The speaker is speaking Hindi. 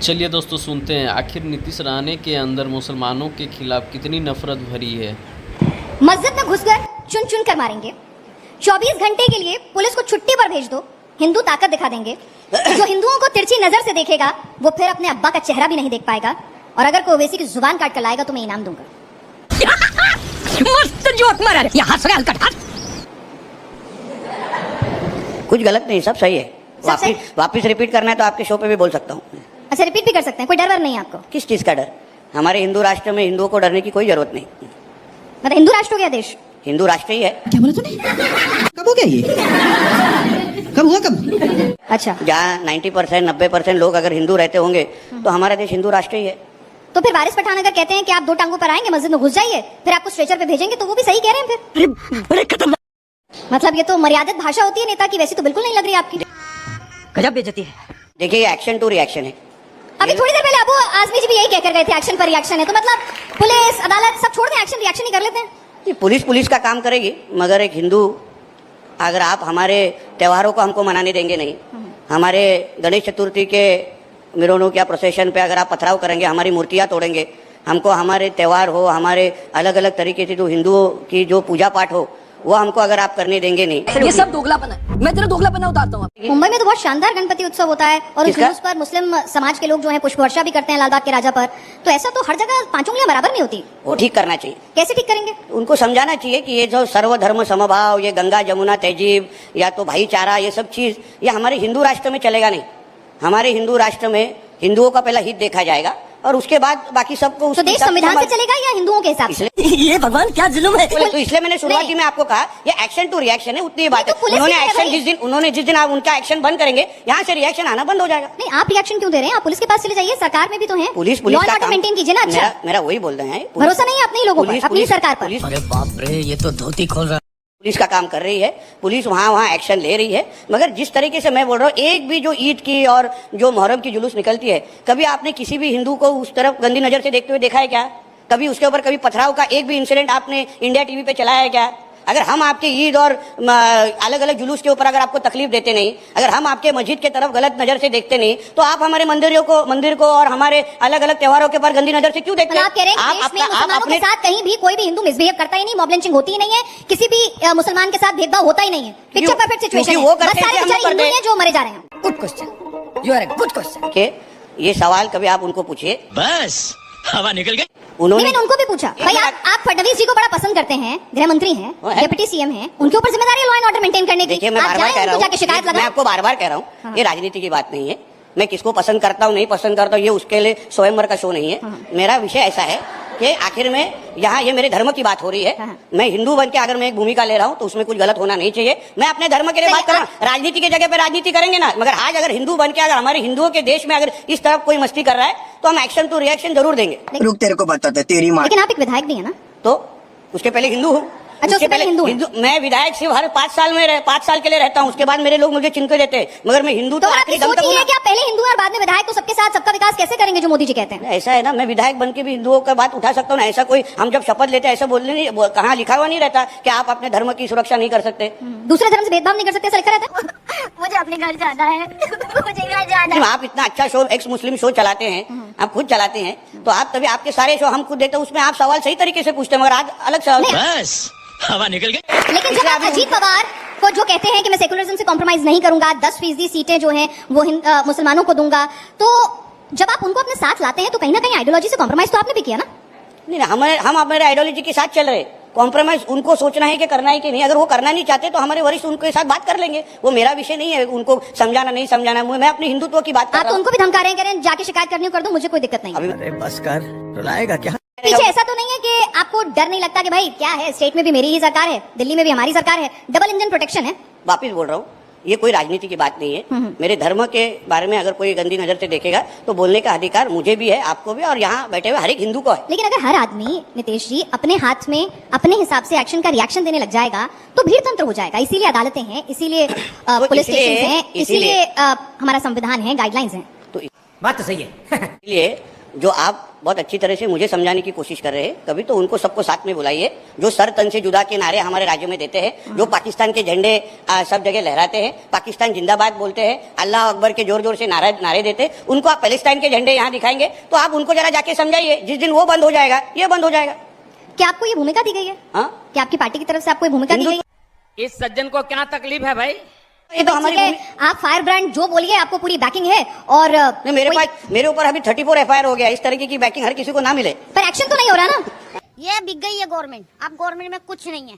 चलिए दोस्तों सुनते हैं आखिर नीतीश राणे के अंदर मुसलमानों के खिलाफ कितनी नफरत भरी है। मस्जिद में घुसकर चुन चुन कर मारेंगे। 24 घंटे के लिए पुलिस को छुट्टी पर भेज दो, हिंदू ताकत दिखा देंगे। जो हिंदुओं को तिरछी नजर से देखेगा वो फिर अपने अब्बा का चेहरा भी नहीं देख पाएगा। और अगर कोई ओवैसी की जुबान काट कर लाएगा तो मैं इनाम दूंगा। मस्त जोक मारा रे, यहाँ से हल्का कुछ गलत नहीं, सब सही है। वापिस रिपीट करना है तो आपके शो पे भी बोल सकता हूँ। अच्छा, रिपीट भी कर सकते हैं, कोई डर वर नहीं है आपको? किस चीज का डर? हमारे हिंदू राष्ट्र में हिंदुओं को डरने की कोई जरूरत नहीं। मतलब हिंदू राष्ट्र हो गया देश? हिंदू राष्ट्र ही है। क्या बोला तूने? कब हो गया ये? कब हुआ कब? अच्छा, जहाँ 90% 90% लोग अगर हिंदू रहते होंगे तो हमारा देश हिंदू राष्ट्र ही है। तो फिर वारिस पठान अगर कहते हैं कि आप 2 टांगों पर आएंगे, मस्जिद में घुस जाइए, फिर आपको स्ट्रेचर पे भेजेंगे, तो वो भी सही कह रहे हैं फिर? अरे खत्म। मतलब ये तो मर्यादित भाषा होती है नेता की, वैसी तो बिल्कुल नहीं लग रही आपकी। गजब बेइज्जती है। देखिए ये एक्शन टू रिएक्शन है। अभी थोड़ी देर पहले अबू आजमी जी भी यही कहकर गए थे, एक्शन पर रिएक्शन है। तो मतलब पुलिस अदालत सब छोड़ दें, एक्शन रिएक्शन ही कर लेते हैं। ये पुलिस का काम करेगी, मगर एक हिंदू अगर आप हमारे त्योहारों को हमको मनाने देंगे नहीं, हमारे गणेश चतुर्थी के मिरोनों या प्रोसेशन पे अगर आप पथराव करेंगे, हमारी मूर्तियां तोड़ेंगे, हमको हमारे त्योहार हो, हमारे अलग अलग तरीके से जो हिंदुओं की जो पूजा पाठ हो वो हमको अगर आप करने देंगे नहीं, ये सब दोगलापन है। मैं तेरा दोगलापन उतारता हूँ। मुंबई में तो बहुत शानदार गणपति उत्सव होता है और उस पर मुस्लिम समाज के लोग जो है पुष्प वर्षा भी करते हैं लालबाग के राजा पर। तो ऐसा तो हर जगह 5 उंगलियां बराबर नहीं होती। वो ठीक करना चाहिए। कैसे ठीक करेंगे? उनको समझाना चाहिए कि ये जो सर्वधर्म समभाव, ये गंगा जमुना तहजीब या तो भाईचारा, ये सब चीज ये हमारे हिंदू राष्ट्र में चलेगा नहीं। हमारे हिंदू राष्ट्र में हिंदुओं का पहला हित देखा जाएगा और उसके बाद बाकी सबको। तो देश संविधान से चलेगा या हिंदुओं के हिसाब से? ये भगवान क्या जुल्म है। तो इसलिए मैंने शुरुआती में आपको कहा ये एक्शन टू रिएक्शन है, उतनी बात है। उन्होंने जिस दिन आप उनका एक्शन बंद करेंगे, यहाँ से रिएक्शन आना बंद हो जाएगा। नहीं, आप रिएक्शन क्यों दे रहे हैं? आप पुलिस के पास चले जाइए, सरकार में भी तो है। पुलिस का काम मेंटेन कीजिए ना। अच्छा, मेरा वही बोल रहे हैं, भरोसा नहीं है अपने लोगों पर, अपनी सरकार पर। अरे बाप रे, ये तो धोती खोल रहा है। पुलिस का काम कर रही है, पुलिस वहाँ एक्शन ले रही है। मगर जिस तरीके से मैं बोल रहा हूँ, एक भी जो ईद की और जो मुहर्रम की जुलूस निकलती है, कभी आपने किसी भी हिंदू को उस तरफ गंदी नजर से देखते हुए देखा है क्या? कभी उसके ऊपर कभी पथराव का एक भी इंसिडेंट आपने इंडिया टीवी पे चलाया है क्या? अगर हम आपके ईद और अलग अलग जुलूस के ऊपर अगर आपको तकलीफ देते नहीं, अगर हम आपके मस्जिद के तरफ गलत नजर से देखते नहीं, तो आप हमारे मंदिर को और हमारे अलग अलग त्योहारों के ऊपर गंदी नजर से क्यों देखते हैं? आप कह रहे हैं देश में मुसलमानों के साथ कहीं भी कोई भी हिंदू मिसबिहेव करता ही नहीं, मॉब लिंचिंग होती ही नहीं है, किसी भी मुसलमान के साथ भेदभाव होता ही नहीं है। पिक्चर परफेक्ट सिचुएशन है। वो बस सारे बेचारे हिंदू हैं जो मरे जा रहे हैं। Good question, you are a good question. ये सवाल कभी आप उनको पूछिए। बस हवा निकल गई। मैंने उनको भी पूछा, भाई आप फडणवीस जी को बड़ा पसंद करते हैं, गृह मंत्री हैं, डिप्टी सीएम हैं, उनके ऊपर जिम्मेदारी है लॉ एंड ऑर्डर मेंटेन करने की। देखिए मैं बार बार कह रहा हूँ, मैं आपको बार बार कह रहा हूँ, ये राजनीति की बात नहीं है। मैं किसको पसंद करता हूँ नहीं पसंद करता हूँ, ये उसके लिए स्वयंवर का शो नहीं है। मेरा विषय ऐसा है कि आखिर में यहाँ ये मेरे धर्म की बात हो रही है। मैं हिंदू बन के अगर मैं एक भूमिका ले रहा हूँ तो उसमें कुछ गलत होना नहीं चाहिए। मैं अपने धर्म के लिए बात कर रहा हूँ। राजनीति की जगह पे राजनीति करेंगे ना, मगर आज अगर हिंदू बन के अगर हमारे हिंदुओं के देश में अगर इस तरफ कोई मस्ती कर रहा है तो हम एक्शन टू रिएक्शन जरूर देंगे। रुक, तेरे को बताते तेरी माँ। लेकिन आप एक विधायक भी है ना? तो उसके पहले हिंदू हूँ। अच्छा, उसके पहले हिंदू। मैं विधायक सिर्फ हर 5 साल के लिए रहता हूँ, उसके बाद मेरे लोग मुझे चिन्ह देते हैं, मगर मैं हिंदू तो आपकी सोच ये है कि आप पहले हिंदू और बाद में विधायक, तो सबके साथ सबका विकास कैसे करेंगे जो मोदी जी कहते हैं? ऐसा है ना, मैं विधायक बन के भी हिंदुओं का बात उठा सकता हूँ ना। ऐसा कोई हम जब शपथ लेते हैं ऐसा बोलने नहीं, कहाँ लिखा हुआ नहीं रहता कि आप अपने धर्म की सुरक्षा नहीं कर सकते, दूसरे धर्म से भेदभाव नहीं कर सकते, ऐसा लिखा रहता है? मुझे अपने घर जाना है, मुझे घर जाना है। आप इतना अच्छा शो एक्स मुस्लिम शो चलाते हैं, आप खुद चलाते हैं, तो आप तभी आपके सारे शो हम खुद देते हैं, उसमें आप सवाल सही तरीके से पूछते हैं, मगर आज अलग सवाल। बस हवा निकल गई। लेकिन जब आप अजीत पवार को जो कहते हैं कि मैं सेकुलरिज्म से कॉम्प्रोमाइज नहीं करूंगा, 10% सीटें जो हैं वो मुसलमानों को दूंगा, तो जब आप उनको अपने साथ लाते हैं तो कहीं ना कहीं आइडियोलॉजी से कॉम्प्रोमाइज तो आपने भी किया ना? नहीं, हम हमारे आइडियोलॉजी के साथ चल रहे। कॉम्प्रोमाइज उनको सोचना है कि करना है कि नहीं। अगर वो करना नहीं चाहते तो हमारे वरिष्ठ उनके साथ बात कर लेंगे, वो मेरा विषय नहीं है उनको समझाना नहीं समझाना। मैं अपने हिंदुत्व की बात कर रहा हूं। आप उनको भी धमका रहे हैं, कह रहे हैं जाके शिकायत करनी कर दो, मुझे कोई दिक्कत नहीं। अरे बस कर, रुलाएगा क्या? पीछे ऐसा तो नहीं है कि आपको डर नहीं लगता कि भाई क्या है, स्टेट में भी मेरी ही सरकार है, दिल्ली में भी हमारी सरकार है, डबल इंजन प्रोटेक्शन है? वापिस बोल रहा हूँ, ये कोई राजनीति की बात नहीं है। मेरे धर्म के बारे में अगर कोई गंदी नजर से देखेगा तो बोलने का अधिकार मुझे भी है, आपको भी, और यहाँ बैठे हुए हर एक हिंदू को है। लेकिन अगर हर आदमी, नितेश जी, अपने हाथ में अपने हिसाब से एक्शन का रिएक्शन देने लग जाएगा तो भीड़ तंत्र हो जाएगा। इसीलिए अदालतें हैं, इसीलिए पुलिस स्टेशन हैं, इसीलिए हमारा संविधान है, गाइडलाइंस हैं। तो बात तो सही है। इसलिए जो आप बहुत अच्छी तरह से मुझे समझाने की कोशिश कर रहे हैं, कभी तो उनको सबको साथ में बुलाइए, जो सर तन से जुदा के नारे हमारे राज्य में देते हैं, जो पाकिस्तान के झंडे सब जगह लहराते हैं, पाकिस्तान जिंदाबाद बोलते हैं, अल्लाह अकबर के जोर जोर से नारे देते हैं, उनको आप पैलेस्टाइन के झंडे यहाँ दिखाएंगे तो आप उनको जरा जाके समझाइए। जिस दिन वो बंद हो जाएगा ये बंद हो जाएगा। क्या आपको ये भूमिका दी गई है? हाँ, क्या आपकी पार्टी की तरफ से आपको ये भूमिका दी गई है? इस सज्जन को क्या तकलीफ है भाई? ये तो हमारी ठीक है, आप फायर ब्रांड जो बोलिए, आपको पूरी बैकिंग है। और नहीं, मेरे ऊपर अभी 34 FIR हो गया। इस तरीके की बैकिंग हर किसी को ना मिले, पर एक्शन तो नहीं हो रहा ना। ये बिक गई है गवर्नमेंट, अब गवर्नमेंट में कुछ नहीं है।